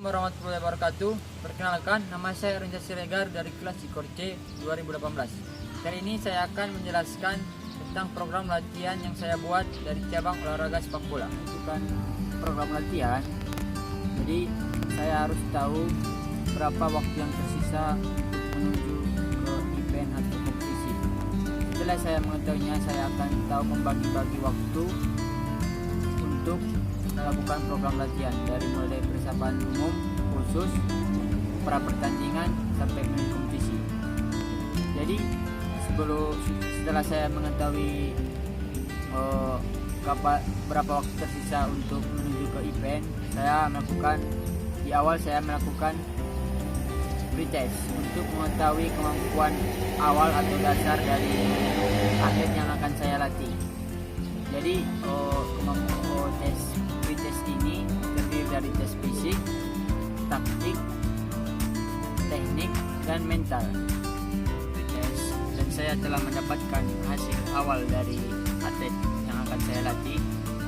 Warahmatullahi wabarakatuh. Perkenalkan, nama saya Renza Siregar dari kelas Cikor C 2018. Kali ini saya akan menjelaskan tentang program latihan yang saya buat dari cabang olahraga sepak bola. Bukan program latihan, jadi saya harus tahu berapa waktu yang tersisa menuju ke event atau kompetisi. Setelah saya mengetahuinya, saya akan tahu membagi-bagi waktu untuk melakukan program latihan dari mulai persiapan umum, khusus, pra pertandingan sampai kompetisi. Jadi setelah saya mengetahui berapa waktu tersisa untuk menuju ke event, di awal saya melakukan pretest untuk mengetahui kemampuan awal atau dasar dari atlet yang akan saya latih. Jadi pretest ini terdiri dari tes fisik, taktik, teknik, dan mental. Dan saya telah mendapatkan hasil awal dari atlet yang akan saya latih.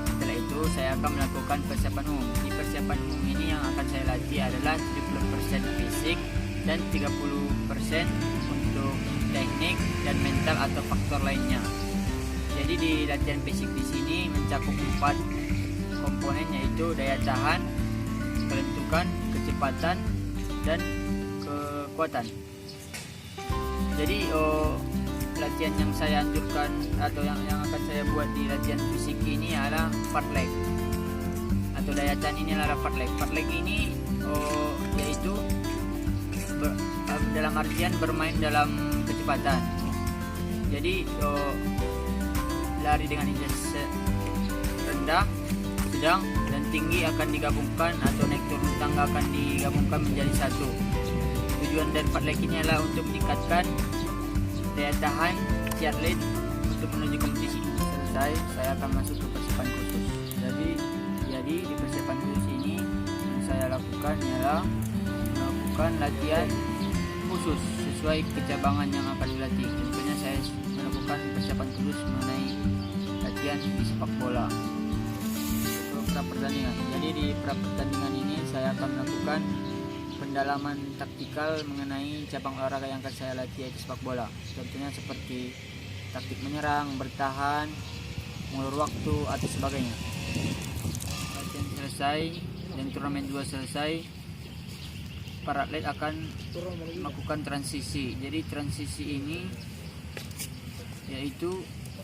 Setelah itu saya akan melakukan persiapan umum. Di persiapan umum ini yang akan saya latih adalah 70% fisik dan 30% untuk teknik dan mental atau faktor lainnya. Jadi di latihan fisik di sini mencakup 4 komponen, yaitu daya tahan, kelentukan, kecepatan, dan kekuatan. Jadi latihan yang saya anjurkan atau yang akan saya buat di latihan fisik ini adalah fartlek atau daya tahan. Ini adalah fartlek. Fartlek ini yaitu dalam artian bermain dalam kecepatan. Jadi lari dengan intensitas rendah, sedang, dan tinggi akan digabungkan, atau naik turun tangga akan digabungkan menjadi satu. Tujuan dari fartlek ini adalah untuk meningkatkan daya tahan si atlet untuk menuju kompetisi. Selesai, saya akan masuk ke persiapan khusus. Jadi di persiapan khusus ini yang saya lakukan ialah melakukan latihan khusus sesuai kecabangan yang akan dilatih. Contohnya saya melakukan persiapan khusus mengenai latihan di sepak bola sebelum pra pertandingan. Jadi di pra pertandingan ini saya akan melakukan pendalaman taktikal mengenai cabang olahraga yang akan saya latih, yaitu sepak bola. Contohnya seperti taktik menyerang, bertahan, mengulur waktu, atau sebagainya. Latihan selesai dan turnamen 2 selesai, para atlet akan melakukan transisi. Jadi transisi ini yaitu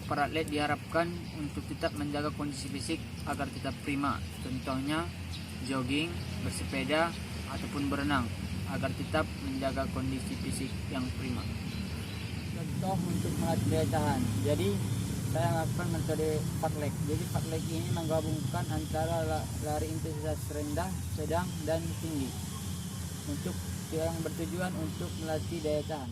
para atlet diharapkan untuk tetap menjaga kondisi fisik agar tetap prima. Contohnya jogging, bersepeda, ataupun berenang agar tetap menjaga kondisi fisik yang prima. Contoh untuk melatih daya tahan. Jadi saya melakukan metode fartlek. Jadi fartlek ini menggabungkan antara lari intensitas rendah, sedang, dan tinggi untuk yang bertujuan untuk melatih daya tahan.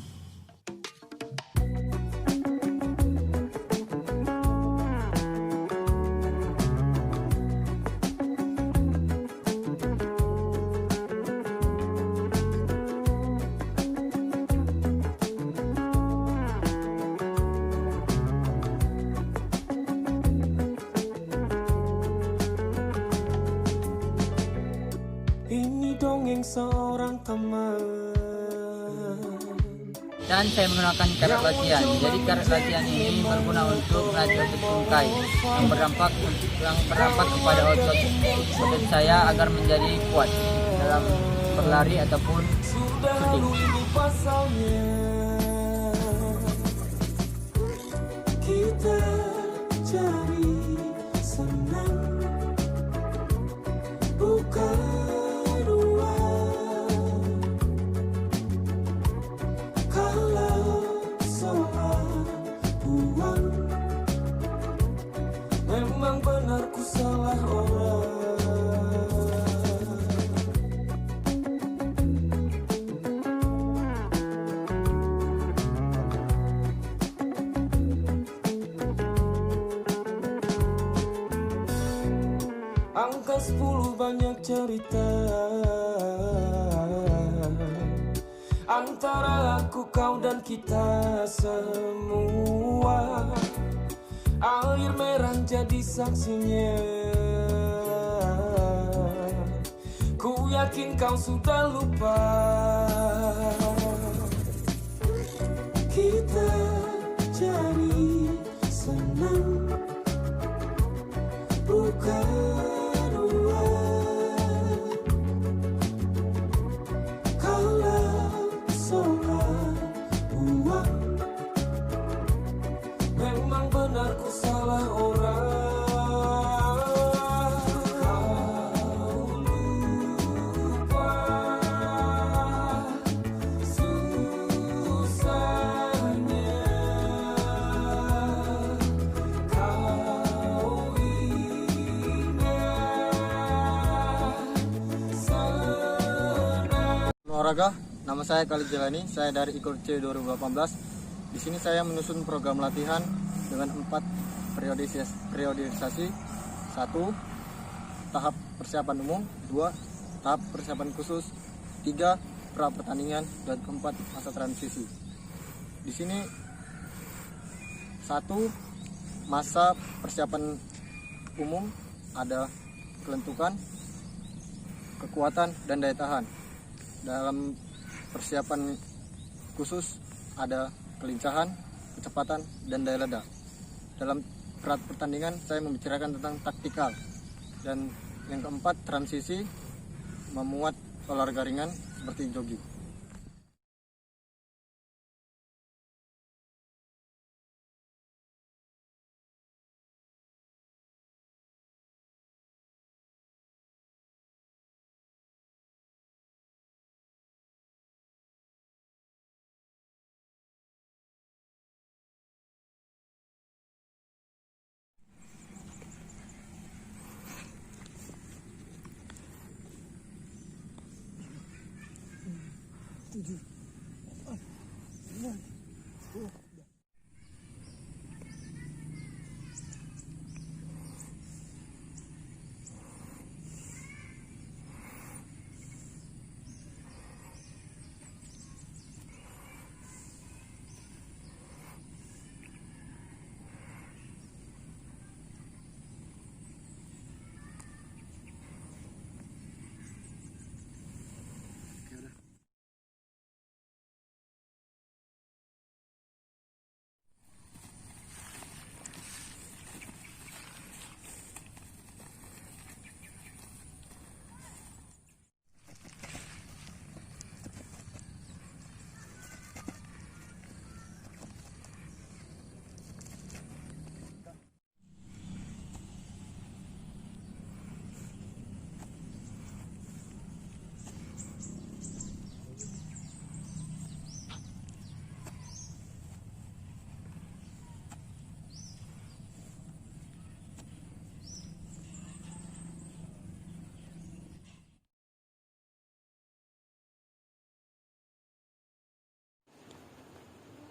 Ini dongeng seorang teman. Dan saya menggunakan karet latihan. Jadi karet latihan ini berguna untuk melatih otot tungkai yang berdampak kepada otot saya agar menjadi kuat dalam berlari ataupun shooting. Kita cari senang, bukan memang benar ku salah orang. Angka 10 banyak cerita antara aku, kau, dan kita semua. Air merah jadi saksinya. Ku yakin kau sudah lupa. Kita jadi senang, bukan uang. Kalau soal uang, memang benar ku salah orang. Olahraga, nama saya Khalid Jelani, saya dari IKOR C 2018. Di sini saya menyusun program latihan dengan 4 periodisasi. 1. Tahap persiapan umum. 2. Tahap persiapan khusus. 3. Pra pertandingan. Dan 4. Masa transisi. Di sini 1. Masa persiapan umum ada kelentukan, kekuatan, dan daya tahan. Dalam persiapan khusus ada kelincahan, kecepatan, dan daya ledak. Dalam berat pertandingan saya membicarakan tentang taktikal. Dan yang keempat, transisi, memuat olahraga ringan seperti jogging.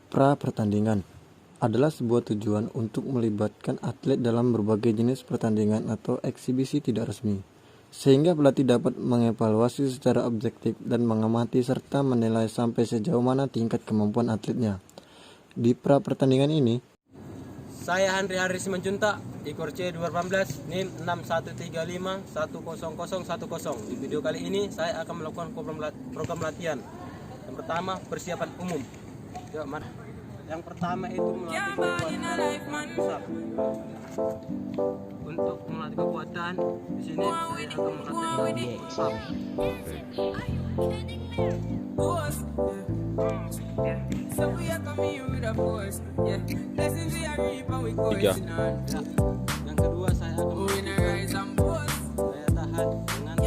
Pra pertandingan adalah sebuah tujuan untuk melibatkan atlet dalam berbagai jenis pertandingan atau eksibisi tidak resmi, sehingga pelatih dapat mengevaluasi secara objektif dan mengamati serta menilai sampai sejauh mana tingkat kemampuan atletnya. Di pra pertandingan ini, saya Andri Haris Simanjuntak, IKOR C 2018, NIM 6135100010. Di video kali ini saya akan melakukan program latihan. Yang pertama, persiapan umum. Yang pertama itu melatih pusat. Untuk melatih kekuatan, di sini saya akan melatih pusat. Tiga. Yang kedua saya akan melatih daya tahan dengan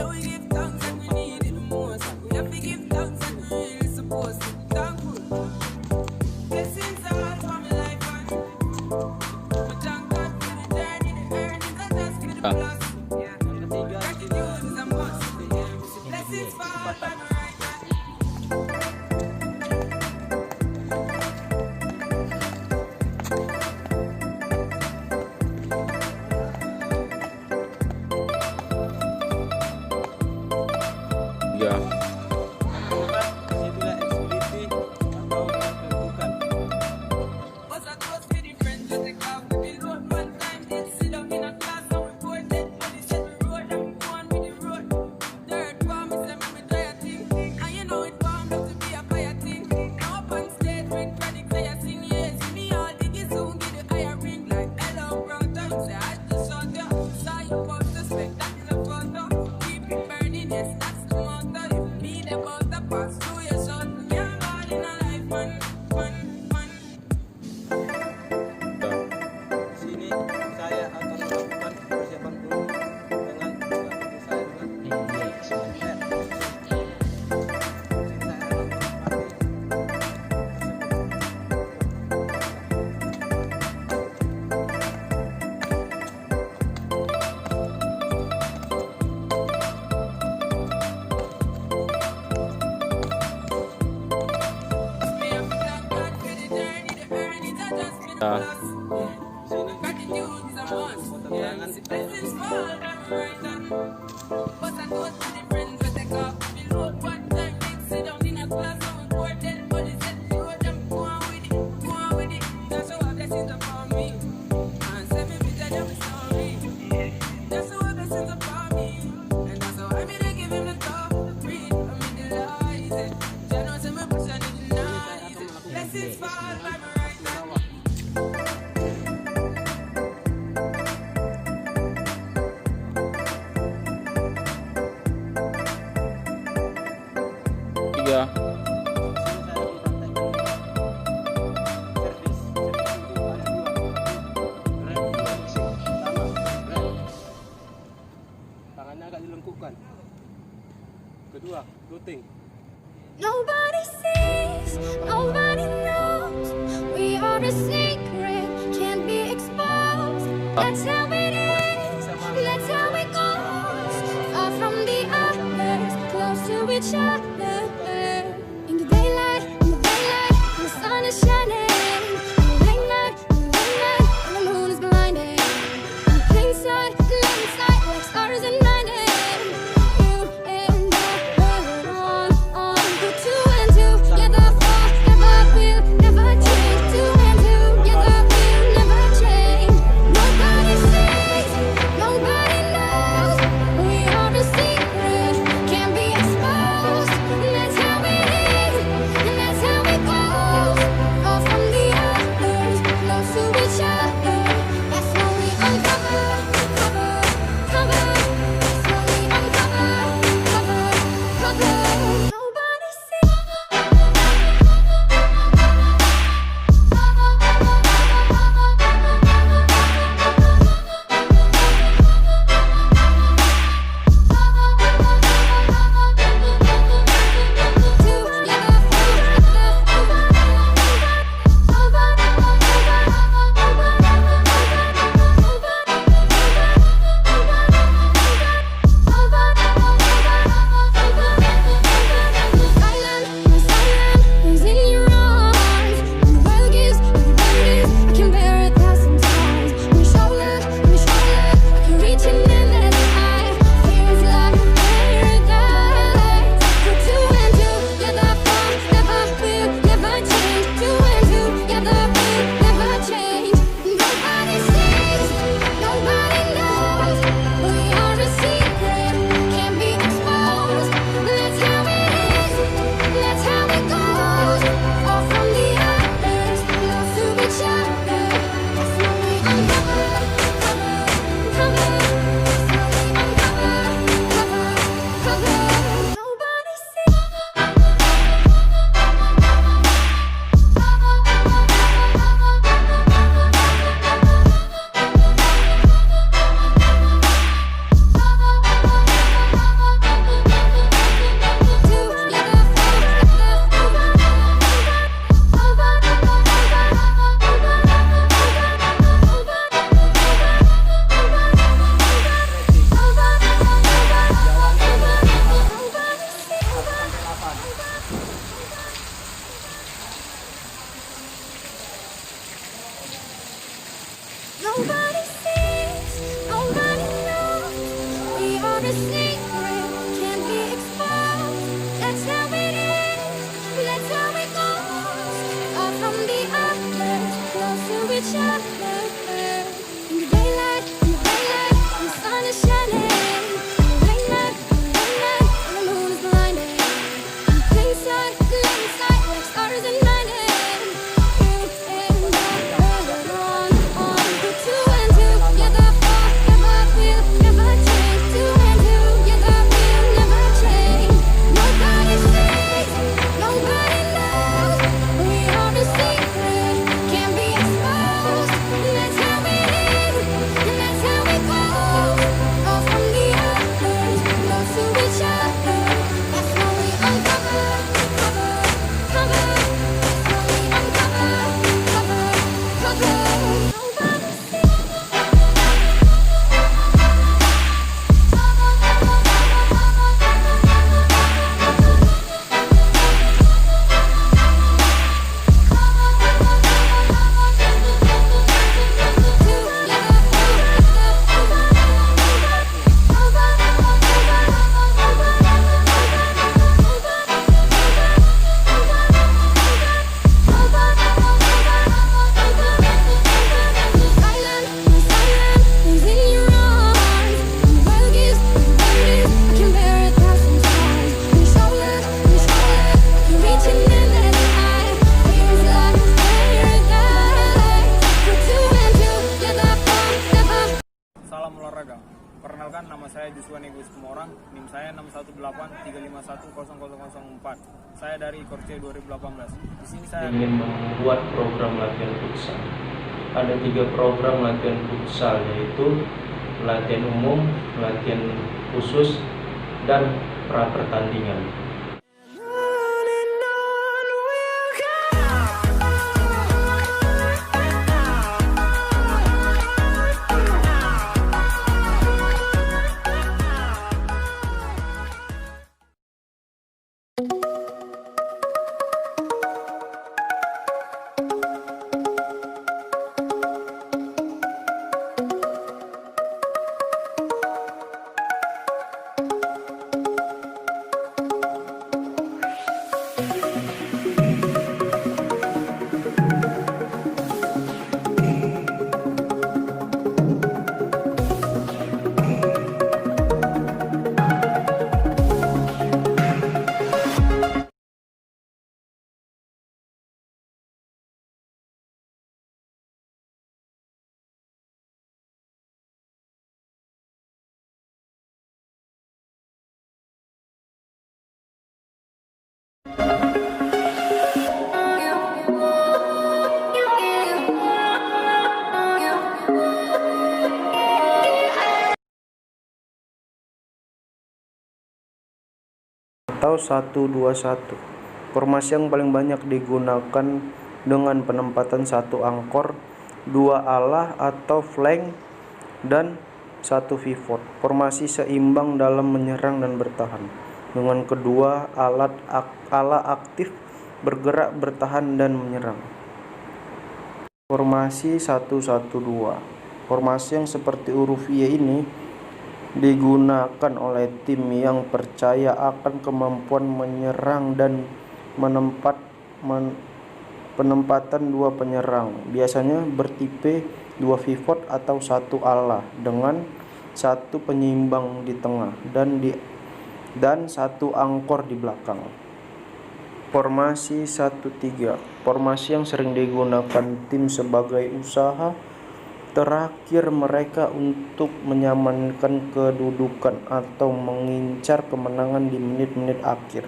Tiga. Tangannya agak dilengkupkan. Kedua, looting. Nobody sees, nobody knows. We are a secret, can't be exposed. That's how it is, that's how it goes. Far from the others, close to each other. In the daylight, when the sun is shining. In the late night, when the moon is blinding. In plain sight, like stars at night. You and I were on the two and two. Together forever, we'll never change. Two and two, together we'll never change. Nobody sees, nobody knows. We are a secret, can't be exposed. Let's 618-351-004. Saya dari Korce 2018. Di sini saya ingin membuat program latihan futsal. Ada 3 program latihan futsal, yaitu latihan umum, latihan khusus, dan pra pertandingan. Atau 1-2-1. Formasi yang paling banyak digunakan dengan penempatan 1 angkor, 2 ala atau flank, dan 1 pivot. Formasi seimbang dalam menyerang dan bertahan, dengan kedua ala aktif bergerak, bertahan, dan menyerang. Formasi 1-1-2. Formasi yang seperti huruf Y ini digunakan oleh tim yang percaya akan kemampuan menyerang dan penempatan 2 penyerang, biasanya bertipe 2 pivot atau 1 ala dengan 1 penyeimbang di tengah dan 1 angkor di belakang. Formasi 1-3. Formasi yang sering digunakan tim sebagai usaha terakhir mereka untuk menyamankan kedudukan atau mengincar kemenangan di menit-menit akhir.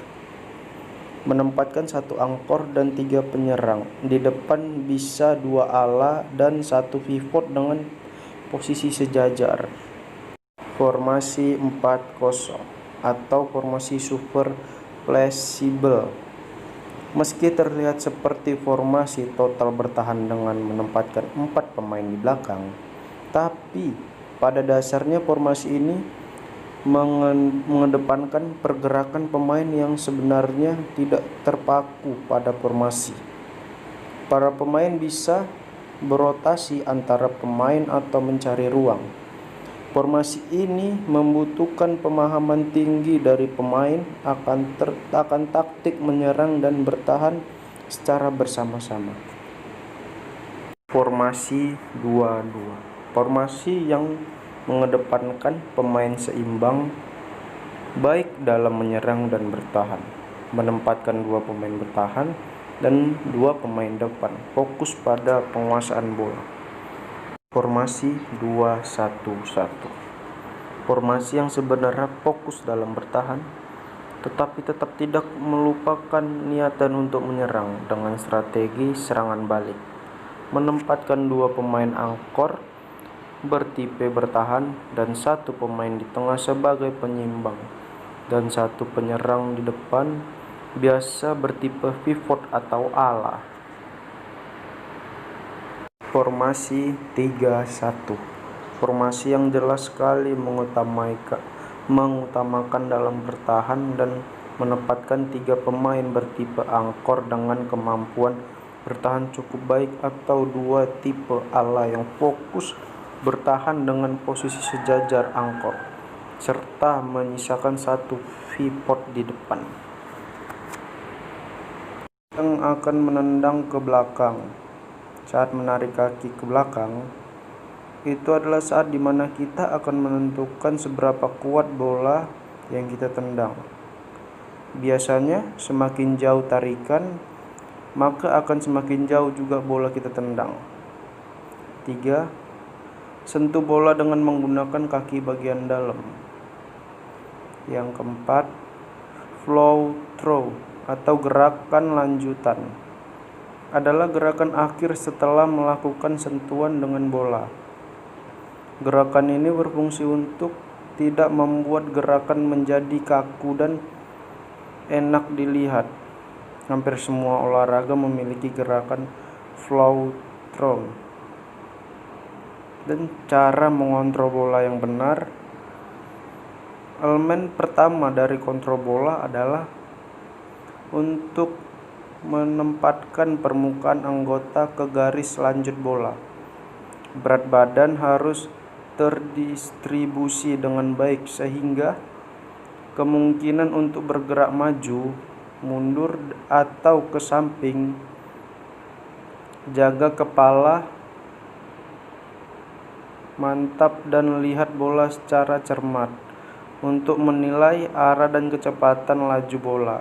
Menempatkan 1 angkor dan 3 penyerang. Di depan bisa 2 ala dan 1 pivot dengan posisi sejajar. Formasi 4-0 atau formasi super fleksibel. Meski terlihat seperti formasi total bertahan dengan menempatkan 4 pemain di belakang, tapi pada dasarnya formasi ini mengedepankan pergerakan pemain yang sebenarnya tidak terpaku pada formasi. Para pemain bisa berotasi antara pemain atau mencari ruang. Formasi ini membutuhkan pemahaman tinggi dari pemain akan taktik menyerang dan bertahan secara bersama-sama. Formasi 2-2. Formasi yang mengedepankan pemain seimbang baik dalam menyerang dan bertahan, menempatkan 2 pemain bertahan dan 2 pemain depan, fokus pada penguasaan bola. Formasi 2-1-1. Formasi yang sebenarnya fokus dalam bertahan, tetapi tetap tidak melupakan niatan untuk menyerang dengan strategi serangan balik. Menempatkan 2 pemain angkor bertipe bertahan dan 1 pemain di tengah sebagai penyeimbang, dan 1 penyerang di depan, biasa bertipe pivot atau ala. Formasi 3-1. Formasi yang jelas sekali mengutamakan dalam bertahan dan menempatkan 3 pemain bertipe angkor dengan kemampuan bertahan cukup baik atau 2 tipe ala yang fokus bertahan dengan posisi sejajar angkor, serta menyisakan 1 pivot di depan yang akan menendang ke belakang. Saat menarik kaki ke belakang, itu adalah saat dimana kita akan menentukan seberapa kuat bola yang kita tendang. Biasanya semakin jauh tarikan, maka akan semakin jauh juga bola kita tendang. 3. Sentuh bola dengan menggunakan kaki bagian dalam. Yang keempat, flow through atau gerakan lanjutan adalah gerakan akhir setelah melakukan sentuhan dengan bola. Gerakan ini berfungsi untuk tidak membuat gerakan menjadi kaku dan enak dilihat. Hampir semua olahraga memiliki gerakan flow through. Dan cara mengontrol bola yang benar. Elemen pertama dari kontrol bola adalah untuk menempatkan permukaan anggota ke garis lanjut bola. Berat badan harus terdistribusi dengan baik sehingga kemungkinan untuk bergerak maju, mundur atau ke samping. Jaga kepala mantap dan lihat bola secara cermat untuk menilai arah dan kecepatan laju bola.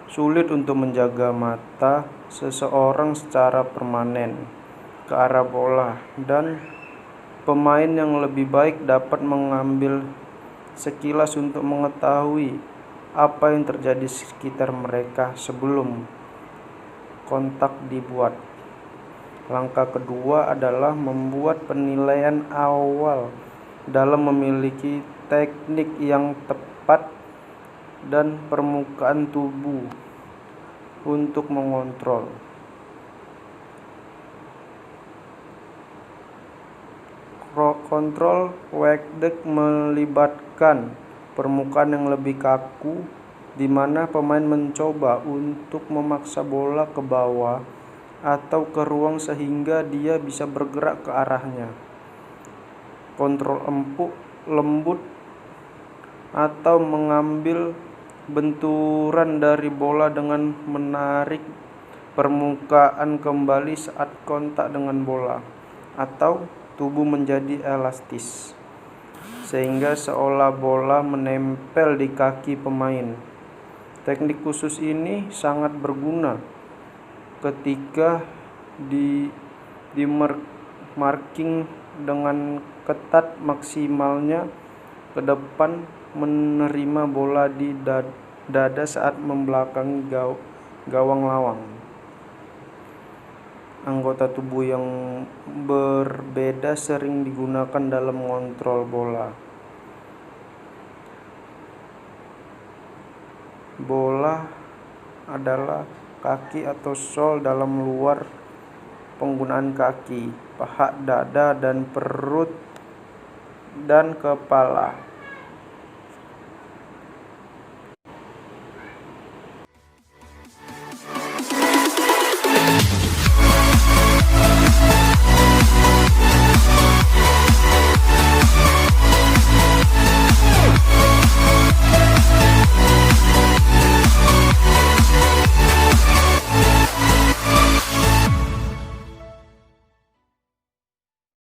Sulit untuk menjaga mata seseorang secara permanen ke arah bola, dan pemain yang lebih baik dapat mengambil sekilas untuk mengetahui apa yang terjadi di sekitar mereka sebelum kontak dibuat. Langkah kedua adalah membuat penilaian awal dalam memiliki teknik yang tepat dan permukaan tubuh untuk mengontrol. Kontrol Wegdek melibatkan permukaan yang lebih kaku, di mana pemain mencoba untuk memaksa bola ke bawah atau ke ruang sehingga dia bisa bergerak ke arahnya. Kontrol empuk, lembut, atau mengambil benturan dari bola dengan menarik permukaan kembali saat kontak dengan bola, atau tubuh menjadi elastis sehingga seolah bola menempel di kaki pemain. Teknik khusus ini sangat berguna ketika di marking dengan ketat, maksimalnya ke depan menerima bola di dada saat membelakangi gawang lawan. Anggota tubuh yang berbeda sering digunakan dalam mengontrol bola. Bola adalah kaki atau sol dalam luar penggunaan kaki, paha, dada, dan perut dan kepala.